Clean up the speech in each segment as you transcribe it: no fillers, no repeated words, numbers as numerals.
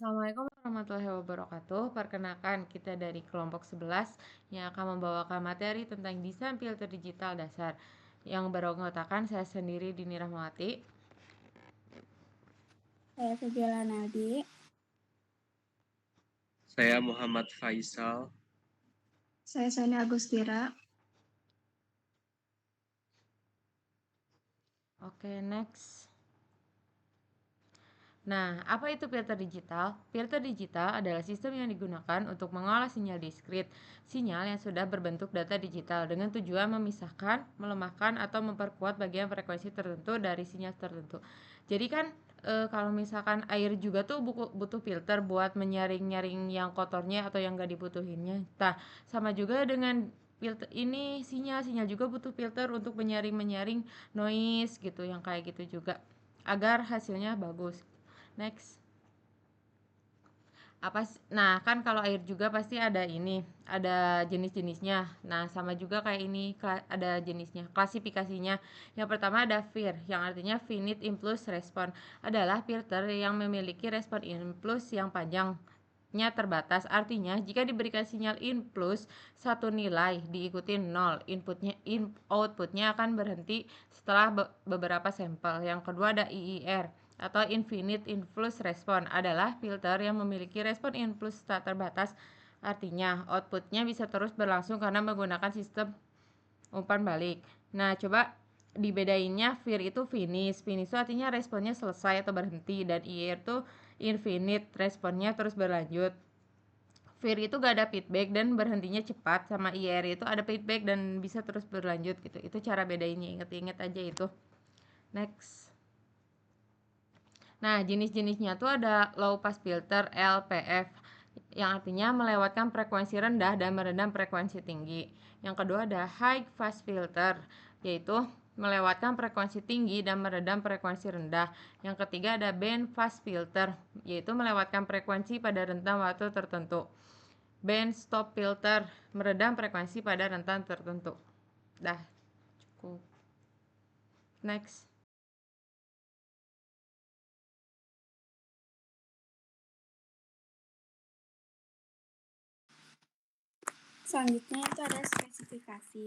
Assalamualaikum warahmatullahi wabarakatuh. Perkenalkan, kita dari kelompok 11 yang akan membawakan materi tentang desain filter digital dasar yang beranggotakan saya sendiri Dini Rahmawati. Saya Febiola Naldi. Saya Muhammad Faisal. Saya Sani Agustira. Oke, next. Nah, apa itu filter digital? Filter digital adalah sistem yang digunakan untuk mengolah sinyal diskrit, sinyal yang sudah berbentuk data digital dengan tujuan memisahkan, melemahkan, atau memperkuat bagian frekuensi tertentu dari sinyal tertentu. Jadi kan kalau misalkan air juga tuh butuh filter buat menyaring-nyaring yang kotornya atau yang gak dibutuhinnya. Nah, sama juga dengan filter ini sinyal juga butuh filter untuk menyaring noise gitu, yang kayak gitu juga agar hasilnya bagus. Next. Nah, kan kalau air juga pasti ada jenis-jenisnya. Nah, sama juga kayak ini ada jenisnya, klasifikasinya. Yang pertama ada FIR, yang artinya Finite Impulse Response. Adalah filter yang memiliki respon impuls yang panjangnya terbatas. Artinya, jika diberikan sinyal impuls satu nilai diikuti 0, outputnya akan berhenti setelah beberapa sampel. Yang kedua ada IIR atau Infinite Impulse Response, adalah filter yang memiliki respon impuls tak terbatas. Artinya, outputnya bisa terus berlangsung karena menggunakan sistem umpan balik. Nah, coba dibedainnya. FIR itu finish itu artinya responnya selesai atau berhenti, dan IIR itu infinite, responnya terus berlanjut. FIR itu gak ada feedback dan berhentinya cepat, sama IIR itu ada feedback dan bisa terus berlanjut gitu. Itu cara bedainnya, inget-inget aja itu. Next. Nah, jenis-jenisnya tuh ada low pass filter LPF, yang artinya melewatkan frekuensi rendah dan meredam frekuensi tinggi. Yang kedua ada high pass filter, yaitu melewatkan frekuensi tinggi dan meredam frekuensi rendah. Yang ketiga ada band pass filter, yaitu melewatkan frekuensi pada rentang waktu tertentu. Band stop filter, meredam frekuensi pada rentang tertentu. Dah, cukup. Next. Selanjutnya itu ada spesifikasi.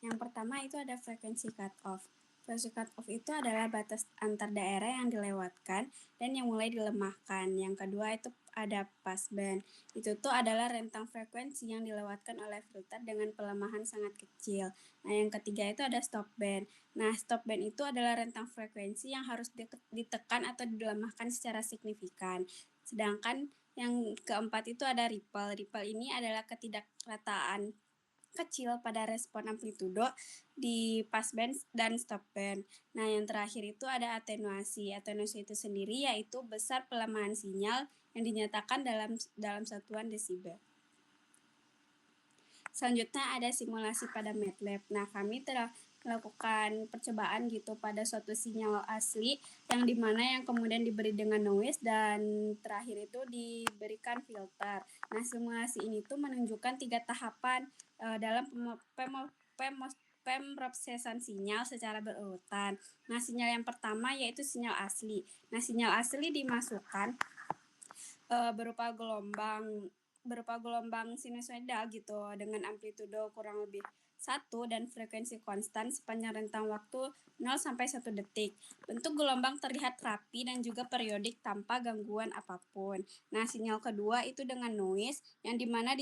Yang pertama itu ada frekuensi cutoff. Frekuensi cutoff itu adalah batas antar daerah yang dilewatkan dan yang mulai dilemahkan. Yang kedua itu ada passband. Itu tuh adalah rentang frekuensi yang dilewatkan oleh filter dengan pelemahan sangat kecil. Nah, yang ketiga itu ada stop band. Nah, stop band itu adalah rentang frekuensi yang harus ditekan atau dilemahkan secara signifikan. Sedangkan yang keempat itu ada ripple. Ripple ini adalah ketidakrataan kecil pada respon amplitudo di passband dan stopband. Nah, yang terakhir itu ada atenuasi. Atenuasi itu sendiri yaitu besar pelemahan sinyal yang dinyatakan dalam satuan desibel. Selanjutnya ada simulasi pada MATLAB. Nah, kami telah melakukan percobaan gitu pada suatu sinyal asli yang dimana yang kemudian diberi dengan noise dan terakhir itu diberikan filter. Nah, simulasi ini tuh menunjukkan 3 tahapan dalam pemrosesan sinyal secara berurutan. Nah, sinyal yang pertama yaitu sinyal asli. Nah, sinyal asli dimasukkan berupa gelombang sinusoidal gitu dengan amplitudo kurang lebih 1 dan frekuensi konstan sepanjang rentang waktu 0 sampai 1 detik. Bentuk gelombang terlihat rapi dan juga periodik tanpa gangguan apapun. Nah, sinyal kedua itu dengan noise yang dimana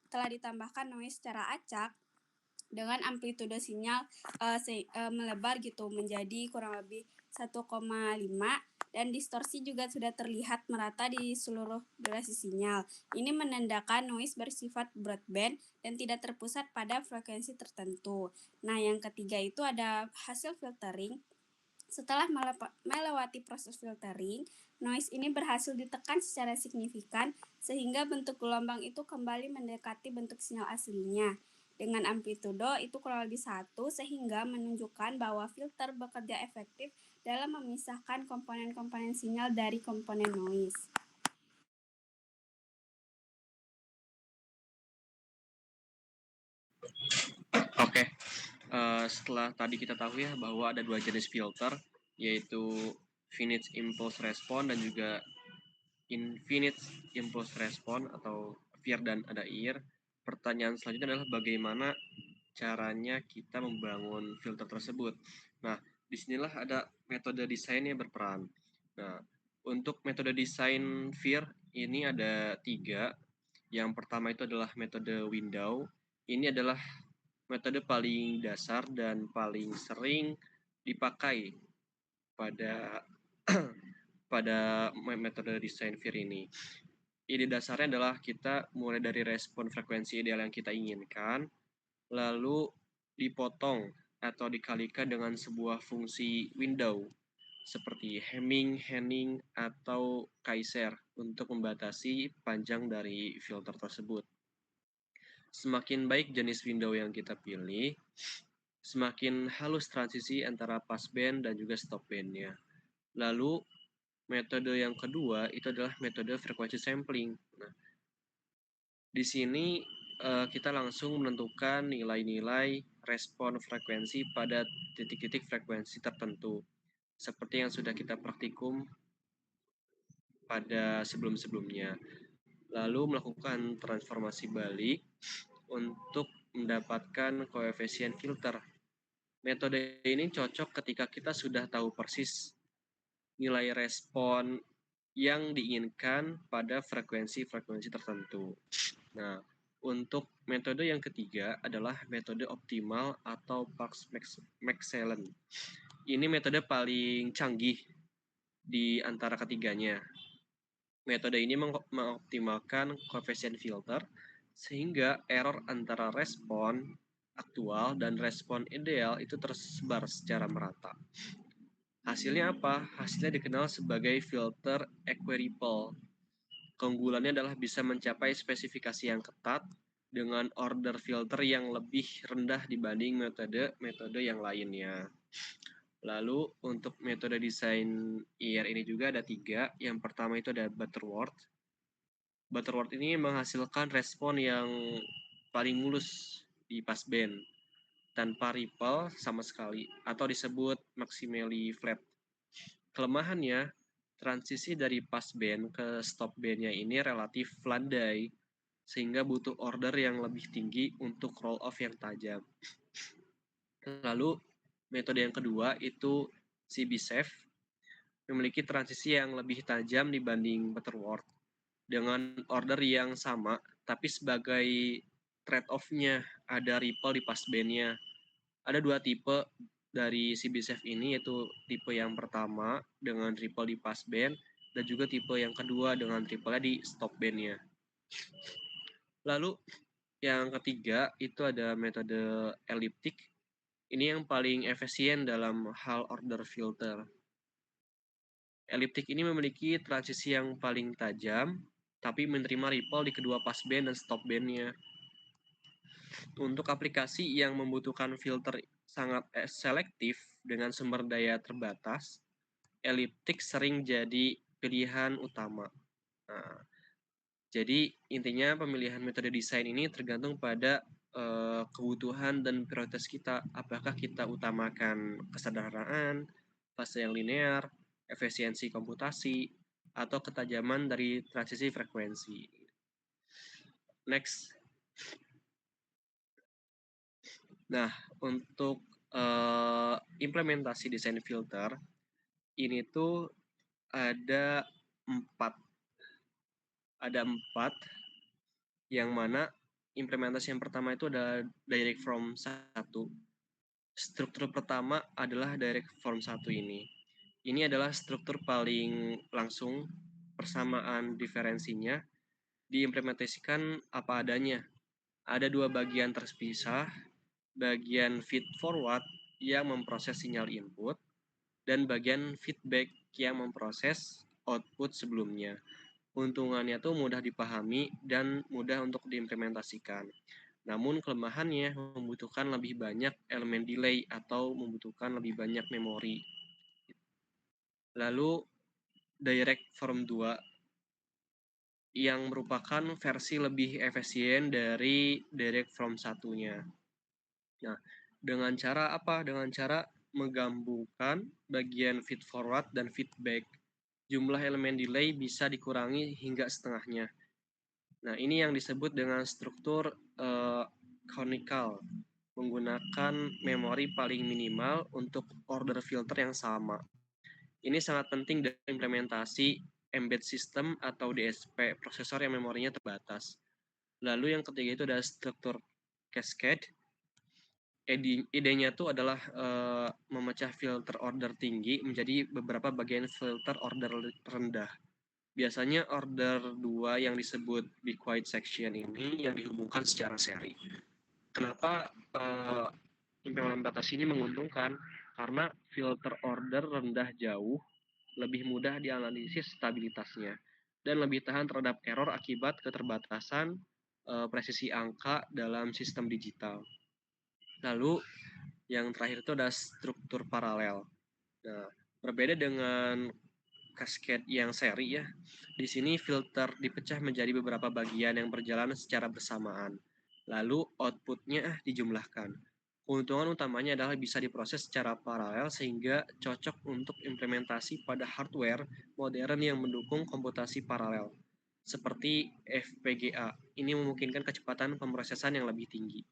telah ditambahkan noise secara acak dengan amplitudo sinyal melebar gitu menjadi kurang lebih 1,5 dan distorsi juga sudah terlihat merata di seluruh durasi sinyal. Ini menandakan noise bersifat broadband dan tidak terpusat pada frekuensi tertentu. Nah, yang ketiga itu ada hasil filtering. Setelah melewati proses filtering, noise ini berhasil ditekan secara signifikan sehingga bentuk gelombang itu kembali mendekati bentuk sinyal aslinya. Dengan amplitudo itu kurang lebih 1 sehingga menunjukkan bahwa filter bekerja efektif dalam memisahkan komponen-komponen sinyal dari komponen noise. Oke. Setelah tadi kita tahu ya bahwa ada 2 jenis filter, yaitu Finite Impulse Response dan juga infinite impulse response atau FIR dan ada IR. Pertanyaan selanjutnya adalah bagaimana caranya kita membangun filter tersebut. Nah, disinilah ada metode desain yang berperan. Nah, untuk metode desain FIR ini ada 3. Yang pertama itu adalah metode window. Ini adalah metode paling dasar dan paling sering dipakai pada pada metode desain FIR ini. Ide dasarnya adalah kita mulai dari respon frekuensi ideal yang kita inginkan, lalu dipotong atau dikalikan dengan sebuah fungsi window seperti Hamming, Henning, atau Kaiser untuk membatasi panjang dari filter tersebut. Semakin baik jenis window yang kita pilih, semakin halus transisi antara passband dan juga stopbandnya. Lalu metode yang kedua itu adalah metode frekuensi sampling. Nah, di sini kita langsung menentukan nilai-nilai respon frekuensi pada titik-titik frekuensi tertentu, seperti yang sudah kita praktikum pada sebelum-sebelumnya. Lalu melakukan transformasi balik untuk mendapatkan koefisien filter. Metode ini cocok ketika kita sudah tahu persis nilai respon yang diinginkan pada frekuensi-frekuensi tertentu. Nah, untuk metode yang ketiga adalah metode optimal atau Parks-Maxellen. Ini metode paling canggih di antara ketiganya. Metode ini mengoptimalkan koefisien filter sehingga error antara respon aktual dan respon ideal itu tersebar secara merata. Hasilnya apa? Hasilnya dikenal sebagai filter equiripple. Keunggulannya adalah bisa mencapai spesifikasi yang ketat dengan order filter yang lebih rendah dibanding metode-metode yang lainnya. Lalu untuk metode desain IR ini juga ada 3. Yang pertama itu ada Butterworth. Butterworth ini menghasilkan respon yang paling mulus di passband tanpa ripple sama sekali atau disebut maximally flat. Kelemahannya, transisi dari passband ke stopbandnya ini relatif landai sehingga butuh order yang lebih tinggi untuk roll off yang tajam. Lalu metode yang kedua itu CBSEF memiliki transisi yang lebih tajam dibanding Butterworth dengan order yang sama, tapi sebagai trade-off-nya ada ripple di passband-nya. Ada 2 tipe dari CBSEF ini, yaitu tipe yang pertama dengan ripple di passband dan juga tipe yang kedua dengan ripple di stopband-nya. Lalu yang ketiga itu ada metode elliptic. Ini yang paling efisien dalam hal order filter. Elliptic ini memiliki transisi yang paling tajam, tapi menerima ripple di kedua passband dan stopband-nya. Untuk aplikasi yang membutuhkan filter sangat selektif dengan sumber daya terbatas, elliptic sering jadi pilihan utama. Nah, jadi intinya pemilihan metode desain ini tergantung pada kebutuhan dan prioritas kita. Apakah kita utamakan kesederhanaan, fase yang linear, efisiensi komputasi, atau ketajaman dari transisi frekuensi. Next. Nah, untuk implementasi desain filter, ini tuh ada 4. Ada 4, yang mana implementasi yang pertama itu ada direct from 1. Struktur pertama adalah direct from 1 ini. Ini adalah struktur paling langsung, persamaan diferensinya diimplementasikan apa adanya. Ada 2 bagian terpisah, bagian feed forward yang memproses sinyal input, dan bagian feedback yang memproses output sebelumnya. Untungannya tuh mudah dipahami dan mudah untuk diimplementasikan. Namun kelemahannya membutuhkan lebih banyak elemen delay atau membutuhkan lebih banyak memori. Lalu direct from 2 yang merupakan versi lebih efisien dari direct from 1-nya. Nah, dengan cara apa? Dengan cara menggabungkan bagian feed forward dan feedback. jumlah elemen delay bisa dikurangi hingga setengahnya. Nah, ini yang disebut dengan struktur conical, menggunakan memori paling minimal untuk order filter yang sama. Ini sangat penting dalam implementasi embedded system atau DSP, prosesor yang memorinya terbatas. Lalu yang ketiga itu ada struktur cascade. Idenya itu adalah memecah filter order tinggi menjadi beberapa bagian filter order rendah. Biasanya order 2 yang disebut be quiet section ini yang dihubungkan secara seri. Kenapa implementasi ini menguntungkan? Karena filter order rendah jauh lebih mudah dianalisis stabilitasnya dan lebih tahan terhadap error akibat keterbatasan presisi angka dalam sistem digital. Lalu yang terakhir itu ada struktur paralel. Nah, berbeda dengan cascade yang seri ya. Di sini filter dipecah menjadi beberapa bagian yang berjalan secara bersamaan. Lalu outputnya dijumlahkan. Keuntungan utamanya adalah bisa diproses secara paralel sehingga cocok untuk implementasi pada hardware modern yang mendukung komputasi paralel. Seperti FPGA, ini memungkinkan kecepatan pemrosesan yang lebih tinggi.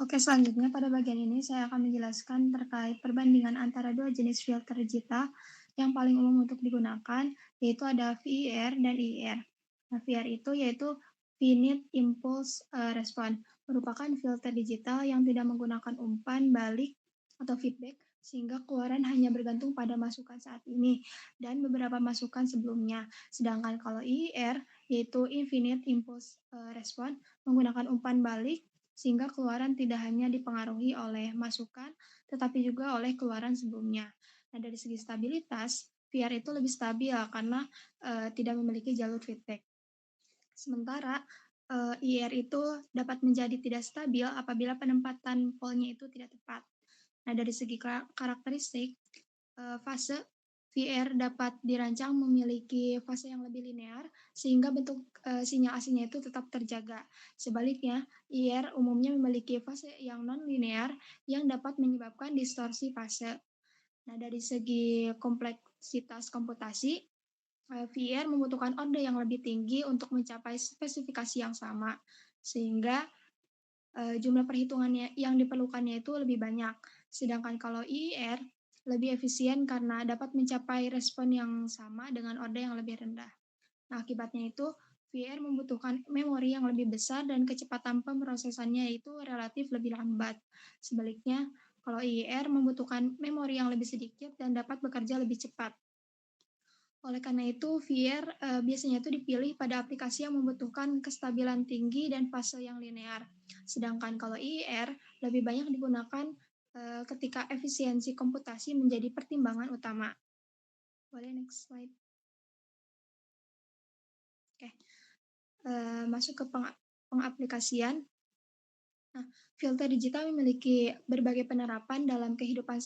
Oke, selanjutnya pada bagian ini saya akan menjelaskan terkait perbandingan antara dua jenis filter digital yang paling umum untuk digunakan, yaitu ada VIR dan IIR. Nah, VIR itu yaitu Finite Impulse Response, merupakan filter digital yang tidak menggunakan umpan balik atau feedback, sehingga keluaran hanya bergantung pada masukan saat ini dan beberapa masukan sebelumnya. Sedangkan kalau IIR yaitu Infinite Impulse Response, menggunakan umpan balik sehingga keluaran tidak hanya dipengaruhi oleh masukan, tetapi juga oleh keluaran sebelumnya. Nah, dari segi stabilitas, VR itu lebih stabil karena tidak memiliki jalur feedback. Sementara IR itu dapat menjadi tidak stabil apabila penempatan polnya itu tidak tepat. Nah, dari segi karakteristik, fase VR dapat dirancang memiliki fase yang lebih linear sehingga bentuk sinyal aslinya itu tetap terjaga. Sebaliknya, IR umumnya memiliki fase yang non-linear yang dapat menyebabkan distorsi fase. Nah, dari segi kompleksitas komputasi, VR membutuhkan order yang lebih tinggi untuk mencapai spesifikasi yang sama, sehingga jumlah perhitungannya yang diperlukannya itu lebih banyak. Sedangkan kalau IIR lebih efisien karena dapat mencapai respon yang sama dengan order yang lebih rendah. Nah, akibatnya itu VR membutuhkan memori yang lebih besar dan kecepatan pemrosesannya itu relatif lebih lambat. Sebaliknya, kalau IIR membutuhkan memori yang lebih sedikit dan dapat bekerja lebih cepat. Oleh karena itu, VR biasanya itu dipilih pada aplikasi yang membutuhkan kestabilan tinggi dan fase yang linear. Sedangkan kalau IIR lebih banyak digunakan ketika efisiensi komputasi menjadi pertimbangan utama. Boleh next slide. Oke, masuk ke pengaplikasian. Nah, filter digital memiliki berbagai penerapan dalam kehidupan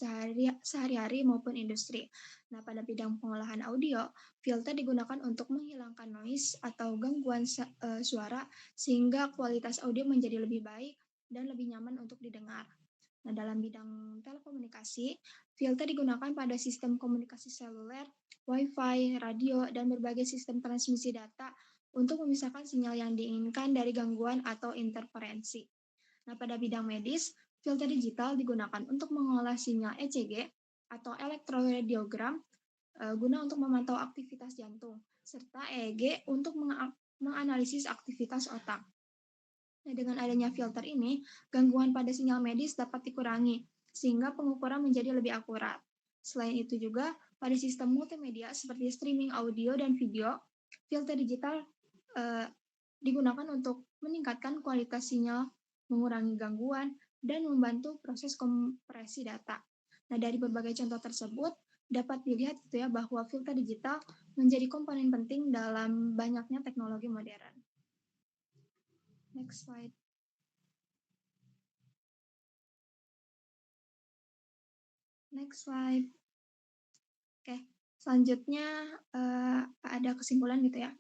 sehari-hari maupun industri. Nah, pada bidang pengolahan audio, filter digunakan untuk menghilangkan noise atau gangguan suara sehingga kualitas audio menjadi lebih baik dan lebih nyaman untuk didengar. Nah, dalam bidang telekomunikasi, filter digunakan pada sistem komunikasi seluler, Wi-Fi, radio, dan berbagai sistem transmisi data untuk memisahkan sinyal yang diinginkan dari gangguan atau interferensi. Nah, pada bidang medis, filter digital digunakan untuk mengolah sinyal ECG atau elektrokardiogram guna untuk memantau aktivitas jantung, serta EEG untuk menganalisis aktivitas otak. Nah, dengan adanya filter ini, gangguan pada sinyal medis dapat dikurangi, sehingga pengukuran menjadi lebih akurat. Selain itu juga, pada sistem multimedia seperti streaming audio dan video, filter digital digunakan untuk meningkatkan kualitas sinyal, mengurangi gangguan, dan membantu proses kompresi data. Nah, dari berbagai contoh tersebut, dapat dilihat gitu ya bahwa filter digital menjadi komponen penting dalam banyaknya teknologi modern. Next slide. Next slide. Oke, selanjutnya ada kesimpulan gitu ya.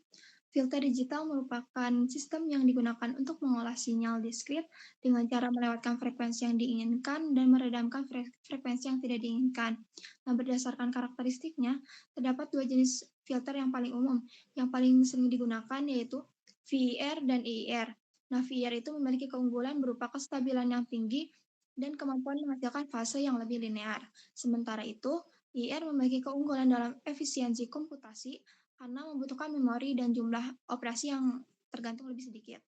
Filter digital merupakan sistem yang digunakan untuk mengolah sinyal diskrit dengan cara melewatkan frekuensi yang diinginkan dan meredamkan frekuensi yang tidak diinginkan. Nah, berdasarkan karakteristiknya, terdapat dua jenis filter yang paling umum. Yang paling sering digunakan yaitu VIR dan EIR. Nah, VIR itu memiliki keunggulan berupa kestabilan yang tinggi dan kemampuan menghasilkan fase yang lebih linear. Sementara itu, EIR memiliki keunggulan dalam efisiensi komputasi karena membutuhkan memori dan jumlah operasi yang tergantung lebih sedikit.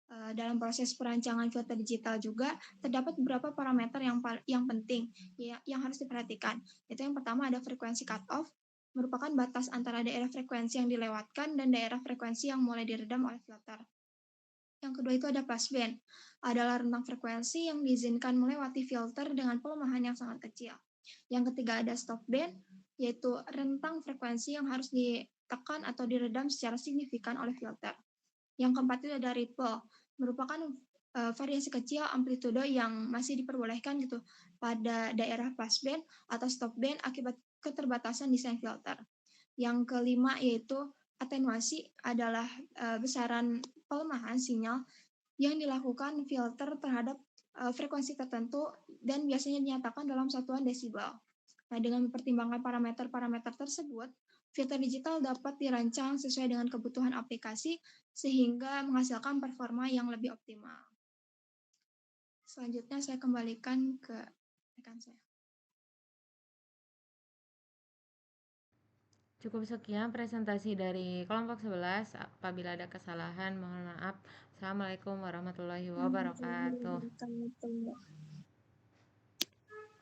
Dalam proses perancangan filter digital juga terdapat beberapa parameter yang penting yang harus diperhatikan. Itu yang pertama ada frekuensi cutoff, merupakan batas antara daerah frekuensi yang dilewatkan dan daerah frekuensi yang mulai diredam oleh filter. Yang kedua itu ada passband, adalah rentang frekuensi yang diizinkan melewati filter dengan pelemahan yang sangat kecil. Yang ketiga ada stopband, yaitu rentang frekuensi yang harus ditekan atau diredam secara signifikan oleh filter. Yang keempat itu ada ripple, merupakan variasi kecil amplitudo yang masih diperbolehkan gitu pada daerah passband atau stopband akibat keterbatasan desain filter. Yang kelima yaitu atenuasi, adalah besaran pelemahan sinyal yang dilakukan filter terhadap frekuensi tertentu dan biasanya dinyatakan dalam satuan desibel. Nah, dengan mempertimbangkan parameter-parameter tersebut, filter digital dapat dirancang sesuai dengan kebutuhan aplikasi sehingga menghasilkan performa yang lebih optimal. Selanjutnya saya kembalikan ke rekan saya. Cukup sekian presentasi dari kelompok 11. Apabila ada kesalahan, mohon maaf. Assalamualaikum warahmatullahi wabarakatuh. Warahmatullahi wabarakatuh.